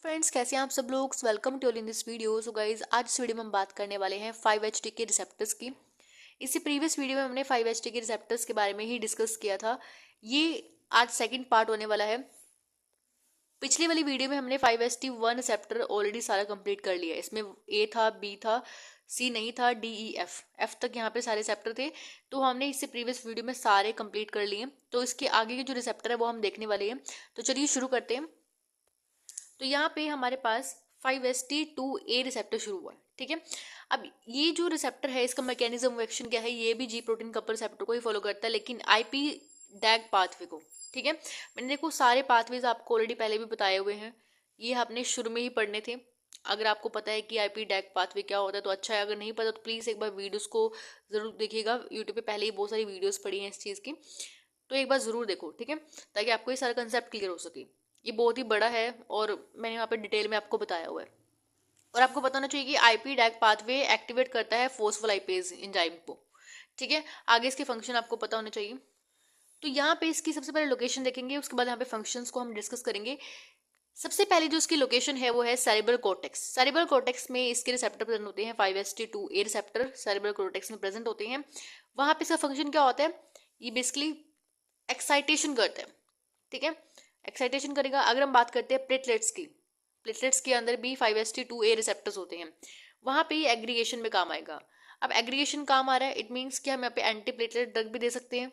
Friends, कैसे हैं आप सब लोग। Welcome to all in this video. So guys, आज इस वीडियो में हम बात करने वाले हैं 5HT के रिसेप्टर्स की। इसी प्रीवियस वीडियो में हमने 5HT के रिसेप्टर्स के बारे में ही डिस्कस किया था। ये आज सेकंड पार्ट होने वाला है। पिछली वाली वीडियो में हमने 5HT1 रिसेप्टर ऑलरेडी सारा कंप्लीट कर लिया है। इसमें ए था, बी था, सी नहीं था, डी ई एफ एफ तक यहाँ पे सारे रिसेप्टर थे। तो हमने इससे प्रीवियस वीडियो में सारे कंप्लीट कर लिए। तो इसके आगे के जो रिसेप्टर है वो हम देखने वाले हैं। तो चलिए शुरू करते हैं। तो यहाँ पे हमारे पास 5HT2A रिसेप्टर शुरू हुआ है। ठीक है, अब ये जो रिसेप्टर है इसका मैकेनिज्म ऑफ एक्शन क्या है, ये भी जी प्रोटीन कपल रिसेप्टर को ही फॉलो करता है, लेकिन आईपी डैग पाथवे को। ठीक है, मैंने देखो सारे पाथवेज आपको ऑलरेडी पहले भी बताए हुए हैं, ये आपने शुरू में ही पढ़ने थे। अगर आपको पता है कि आईपी डैग पाथवे क्या होता है तो अच्छा है, अगर नहीं पता तो प्लीज़ एक बार वीडियोस को ज़रूर देखिएगा। यूट्यूब पे पहले ही बहुत सारी वीडियोस पड़ी हैं इस चीज़ की, तो एक बार ज़रूर देखो। ठीक है, ताकि आपको ये सारा कंसेप्ट क्लियर हो सके। ये बहुत ही बड़ा है और मैंने यहाँ पे डिटेल में आपको बताया हुआ है। और आपको पता होना चाहिए कि आईपी डैग पाथवे एक्टिवेट करता है फोस्फोलाइपेज एंजाइम को। ठीक है, आगे इसके फंक्शन आपको पता होने चाहिए। तो यहाँ पे इसकी सबसे पहले लोकेशन देखेंगे, उसके बाद यहाँ पे फंक्शंस को हम डिस्कस करेंगे। सबसे पहले जो इसकी लोकेशन है वो है सेरेब्रल कॉर्टेक्स। सेरेब्रल कॉर्टेक्स में इसके रिसेप्टर प्रेजेंट होते हैं। 5HT2A रिसेप्टर सेरेब्रल कॉर्टेक्स में प्रेजेंट होते हैं। वहां पे इसका फंक्शन क्या होता है, ये बेसिकली एक्साइटेशन करता है। ठीक है, एक्साइटेशन करेगा। अगर हम बात करते हैं प्लेटलेट्स की, प्लेटलेट्स के अंदर भी 5HT2A रिसेप्टर्स होते हैं, वहां पे ये एग्रीगेशन में काम आएगा। अब एग्रीगेशन काम आ रहा है, इट मीन्स कि हम यहाँ पे एंटी प्लेटलेट ड्रग भी दे सकते हैं।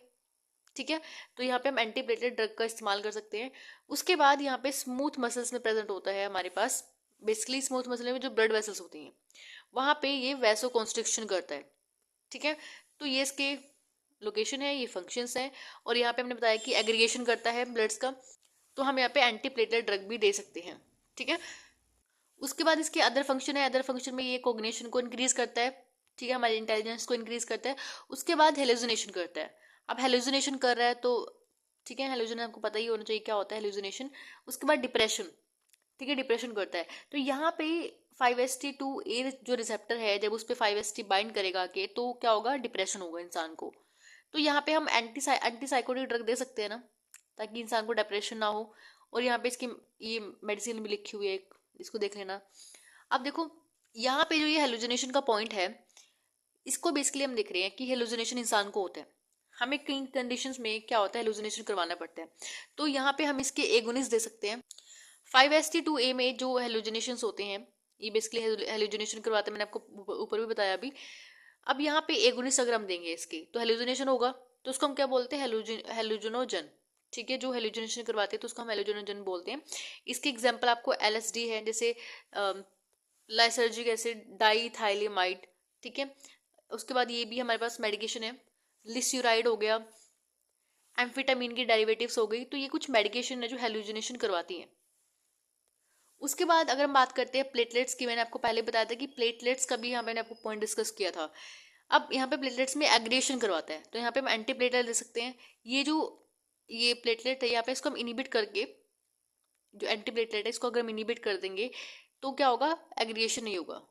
ठीक है, तो यहाँ पे हम एंटी प्लेटलेट ड्रग का इस्तेमाल कर सकते हैं। उसके बाद यहाँ पे स्मूथ मसल्स में प्रेजेंट होता है हमारे पास। बेसिकली स्मूथ मसल में जो ब्लड वेसल्स होती हैं वहाँ पे ये वैसो कॉन्स्ट्रिक्शन करता है। ठीक है, तो ये इसके लोकेशन है, ये फंक्शंस हैं। और यहाँ पे हमने बताया कि एग्रीगेशन करता है ब्लड्स का, तो हम यहाँ पे एंटी प्लेटलेट ड्रग भी दे सकते हैं। ठीक है, उसके बाद इसके अदर फंक्शन है। अदर फंक्शन में ये कोग्निशन को इंक्रीज करता है। ठीक है, हमारे इंटेलिजेंस को इंक्रीज करता है। उसके बाद हेलुसिनेशन करता है। अब हेलुसिनेशन कर रहा है तो ठीक है, हेलुसिनेशन आपको पता ही होना चाहिए क्या होता है हेलुसिनेशन। उसके बाद डिप्रेशन। ठीक है, डिप्रेशन करता है। तो यहाँ पे 5HT2A जो रिसेप्टर है, जब उस पर 5HT बाइंड करेगा के तो क्या होगा, डिप्रेशन होगा इंसान को। तो यहाँ पे हम एंटी साइकोटिक ड्रग दे सकते हैं ना, ताकि इंसान को डिप्रेशन ना हो। और यहाँ पे इसकी ये मेडिसिन भी लिखी हुई है, इसको देख लेना। अब देखो यहाँ पे जो ये हेलुसिनेशन का पॉइंट है, इसको बेसिकली हम देख रहे हैं कि हेलुसिनेशन इंसान को होता है। हमें कई कंडीशंस में क्या होता है, हेलुसिनेशन करवाना पड़ता है। तो यहाँ पे हम इसके एगोनिस्ट दे सकते हैं। 5HT2A में जो हेलुसिनेशंस होते हैं, ये बेसिकली हेलुसिनेशन करवाते हैं, मैंने आपको ऊपर भी बताया अभी। अब यहाँ पे एगोनिस्ट अगर हम देंगे इसके तो हेलुसिनेशन होगा, तो उसको हम क्या बोलते हैं, हेलुजिनोजन। ठीक है, जो हेलुसिनेशन करवाते हैं तो उसको हम हेलुजिनोजन बोलते हैं। इसके एग्जांपल आपको LSD है, जैसे लाइसर्जिक एसिड, डाईथाइलेमाइड। ठीक है, उसके बाद ये भी हमारे पास मेडिकेशन है। लिस्यूराइड हो गया, एम्फेटामिन की डेरिवेटिव्स हो गई। तो ये कुछ मेडिकेशन है जो हेलुसिनेशन करवाती हैं। उसके बाद अगर हम बात करते हैं प्लेटलेट्स की, मैंने आपको पहले बताया था कि प्लेटलेट्स का भी यहाँ मैंने आपको पॉइंट डिस्कस किया था। अब यहाँ पे प्लेटलेट्स में एग्रेशन करवाता है, तो यहाँ पे हम एंटी प्लेटलेट दे सकते हैं। ये प्लेटलेट है यहाँ पे, इसको हम इनिबिट करके, जो एंटी प्लेटलेट है इसको अगर हम इनिबिट कर देंगे तो क्या होगा, एग्रीगेशन नहीं होगा,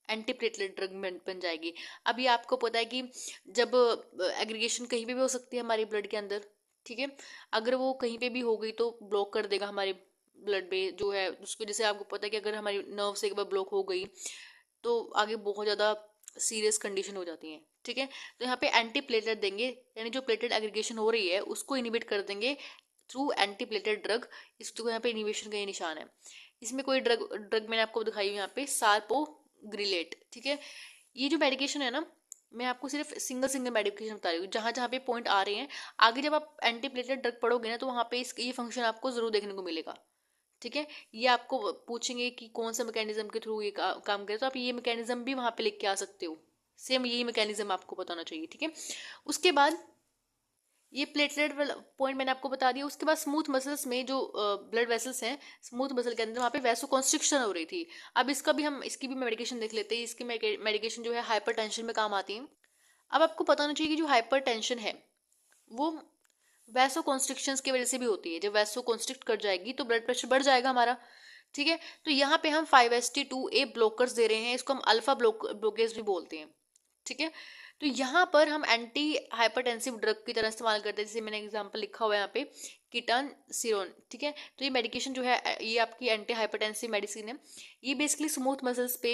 एंटी प्लेटलेट ड्रग बन जाएगी। अब ये आपको पता है कि जब एग्रीगेशन कहीं पे भी हो सकती है हमारे ब्लड के अंदर। ठीक है, अगर वो कहीं पे भी हो गई तो ब्लॉक कर देगा हमारे ब्लड में जो है उसको। जैसे आपको पता है कि अगर हमारी नर्व से एक बार ब्लॉक हो गई तो आगे बहुत ज़्यादा सीरियस कंडीशन हो जाती है। ठीक है, तो यहाँ पे एंटी प्लेटलेट देंगे, यानी जो प्लेटलेट एग्रीगेशन हो रही है उसको इनिबिट कर देंगे थ्रू एंटी प्लेटलेट ड्रग। इसको यहाँ पे इनिबिशन का ये निशान है। इसमें कोई ड्रग मैंने आपको दिखाई हुई यहाँ पे, सार्पोग्रिलेट। ठीक है, ये जो मेडिकेशन है ना, मैं आपको सिर्फ सिंगल सिंगल मेडिकेशन बता रही हूँ, जहाँ जहाँ पे पॉइंट आ रहे हैं। आगे जब आप एंटी प्लेटलेट ड्रग पढ़ोगे ना तो वहाँ पे ये फंक्शन आपको जरूर देखने को मिलेगा। ठीक है, ये आपको पूछेंगे कि कौन सा मैकेनिज्म के थ्रू ये काम करे, तो आप ये मैकेनिज्म भी वहाँ पे लिख के आ सकते हो। सेम यही मैकेनिज्म आपको बताना चाहिए। ठीक है, उसके बाद ये प्लेटलेट पॉइंट मैंने आपको बता दिया। उसके बाद स्मूथ मसल्स में जो ब्लड वेसल्स हैं, स्मूथ मसल के अंदर वहाँ पे वैसो कॉन्स्ट्रिक्शन हो रही थी। अब इसकी भी मेडिकेशन देख लेते हैं। इसकी मेडिकेशन जो है हाइपरटेंशन में काम आती है। अब आपको पता होना चाहिए कि जो हाइपरटेंशन है वो वैसो कॉन्स्ट्रिक्शंस की वजह से भी होती है। जब वैसो कॉन्स्ट्रिक्ट कर जाएगी तो ब्लड प्रेशर बढ़ जाएगा हमारा। ठीक है, तो यहाँ पे हम 5HT2A ब्लॉकर्स दे रहे हैं, इसको हम अल्फा ब्लॉकेज भी बोलते हैं। ठीक है, तो यहाँ पर हम एंटी हाइपरटेंसिव ड्रग की तरह इस्तेमाल करते हैं, जैसे मैंने एग्जांपल लिखा हुआ है यहाँ पे कीटान सिरोन, ठीक है। तो ये मेडिकेशन जो है ये आपकी एंटी हाइपरटेंसिव मेडिसिन है। ये बेसिकली स्मूथ मसल्स पे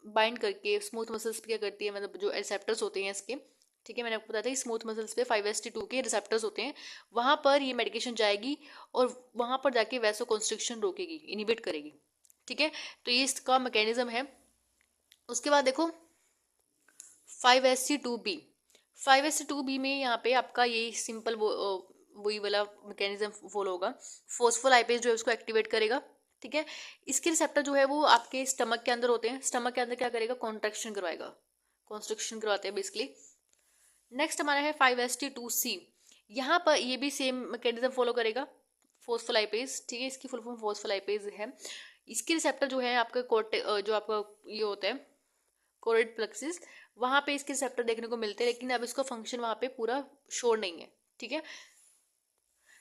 बाइंड करके, स्मूथ मसल्स पे क्या करती है, मतलब जो रिसेप्टर्स होते हैं इसके, ठीक है, मैंने आपको बताया था स्मूथ मसल्स पे 5HT2 के रिसेप्टर्स होते हैं, वहां पर ये मेडिकेशन जाएगी और वहां पर जाके वैसो कंस्ट्रिक्शन रोकेगी, इनिबिट करेगी, ठीक है। तो ये इसका मैकेनिज्म है। उसके बाद देखो 5HT2B, 5HT2B में यहाँ पे आपका ये सिंपल वही वाला मैकेनिज्म फॉलो होगा। फोस्फोलाइपेज जो है उसको एक्टिवेट करेगा, ठीक है। इसके रिसेप्टर जो है वो आपके स्टमक के अंदर होते हैं, स्टमक के अंदर क्या करेगा, कॉन्ट्रैक्शन करवाएगा, कॉन्स्ट्रिक्शन करवाते हैं बेसिकली। नेक्स्ट हमारा है 5HT2C, यहाँ पर ये भी सेम मैकेनिज्म फॉलो करेगा, फोस्फोलाइपेज, ठीक है, इसकी फुल फॉर्म फोस्फोलाइपेज है। इसके रिसेप्टर जो है आपका जो आपका ये होता है कोरेड प्लेक्सिस, वहां पे इसके रिसेप्टर देखने को मिलते हैं, लेकिन अब इसका फंक्शन वहां पे पूरा शोर नहीं है, ठीक है।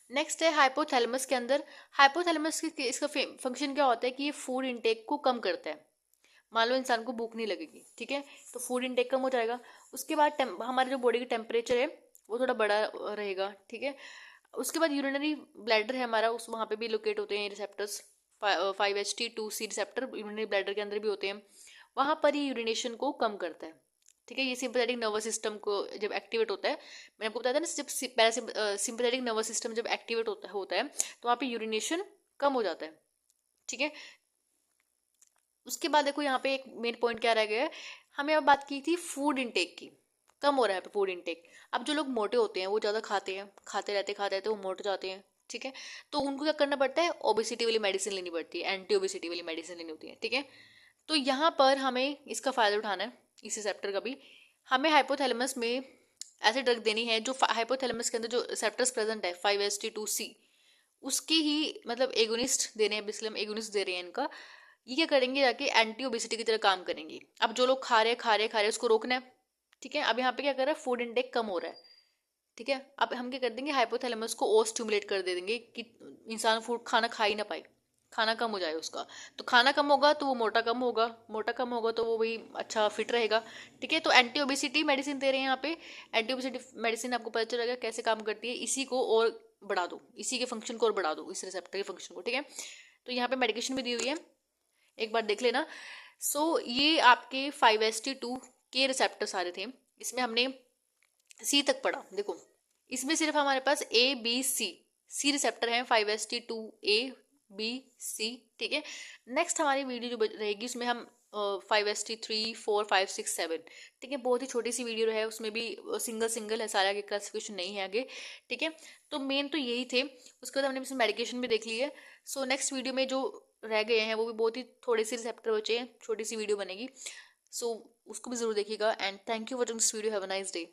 नेक्स्ट है हाइपोथैलेमस के अंदर। हाइपोथैलेमस के इसका फंक्शन क्या होता है कि ये फूड इंटेक को कम करता है। मान लो इंसान को भूख नहीं लगेगी, ठीक है, तो फूड इंटेक कम हो जाएगा। उसके बाद हमारे जो बॉडी का टेम्परेचर है वो थोड़ा बड़ा रहेगा, ठीक है। उसके बाद यूरिनरी ब्लैडर है हमारा, उस वहाँ पे भी लोकेट होते हैं receptors, 5HT2C receptor urinary bladder के अंदर भी होते हैं, वहाँ पर ये यूरिनेशन को कम करता है, ठीक है। ये सिंपैथेटिक नर्वस सिस्टम को जब एक्टिवेट होता है, मैंने आपको बताया था ना, जब सिंपैथेटिक नर्वस सिस्टम जब एक्टिवेट होता है तो वहाँ पे यूरिनेशन कम हो जाता है, ठीक है। उसके बाद देखो यहाँ पे एक मेन पॉइंट क्या रह गया है, हमें अब बात की थी फूड इंटेक की, कम हो रहा है पे फूड इंटेक। अब जो लोग मोटे होते हैं वो ज़्यादा खाते हैं, खाते रहते वो मोटे जाते हैं, ठीक है। तो उनको क्या करना पड़ता है, ओबेसिटी वाली मेडिसिन लेनी पड़ती है, एंटी ओबेसिटी वाली मेडिसिन लेनी होती है, ठीक है। तो यहाँ पर हमें इसका फ़ायदा उठाना है, इस रिसेप्टर का भी। हमें हाइपोथैलेमस में ऐसे ड्रग देनी है जो हाइपोथैलेमस के अंदर जो रिसेप्टर्स प्रेजेंट है 5HT2C, उसकी ही मतलब एगोनिस्ट देने हैं, बिस्लम एगोनिस्ट दे रहे हैं इनका। ये क्या करेंगे, जाके एंटी ओबेसिटी की तरह काम करेंगे। अब जो लोग खा रहे उसको रोकना है, ठीक है। अब यहाँ पे क्या कर रहा है, फूड इंटेक कम हो रहा है, ठीक है। अब हम क्या कर देंगे, हाइपोथैलेमस को और स्टिमुलेट कर दे देंगे कि इंसान फूड खाना खा ही ना पाए, खाना कम हो जाए उसका। तो खाना कम होगा तो वो मोटा कम होगा तो वो भी अच्छा फिट रहेगा, ठीक है। तो एंटी ओबेसिटी मेडिसिन दे रहे हैं यहाँ पे। एंटी ओबेसिटी मेडिसिन आपको पता चलेगा कैसे काम करती है, इसी को और बढ़ा दो, इसी के फंक्शन को और बढ़ा दो, इस रिसेप्टर के फंक्शन को, ठीक है। तो यहाँ पे मेडिकेशन भी दी हुई है, एक बार देख लेना। सो ये आपके 5HT2 के रिसेप्टर सारे थे, इसमें हमने सी तक पढ़ा। देखो इसमें सिर्फ हमारे पास सी रिसेप्टर हैं, 5HT2A B C, ठीक है। नेक्स्ट हमारी वीडियो जो रहेगी उसमें हम 5HT3 4 5 6 7, ठीक है, बहुत ही छोटी सी वीडियो है, उसमें भी सिंगल है, सारे आगे क्लासिफिकेशन नहीं है आगे, ठीक है। तो मेन तो यही थे। उसके बाद हमने इसमें मेडिकेशन भी देख ली है। सो नेक्स्ट वीडियो में जो रह गए हैं वो भी बहुत ही थोड़े से रिसेप्टर बचे हैं, छोटी सी वीडियो बनेगी। सो उसको भी जरूर देखिएगा। And thank you for watching this video, have a nice day.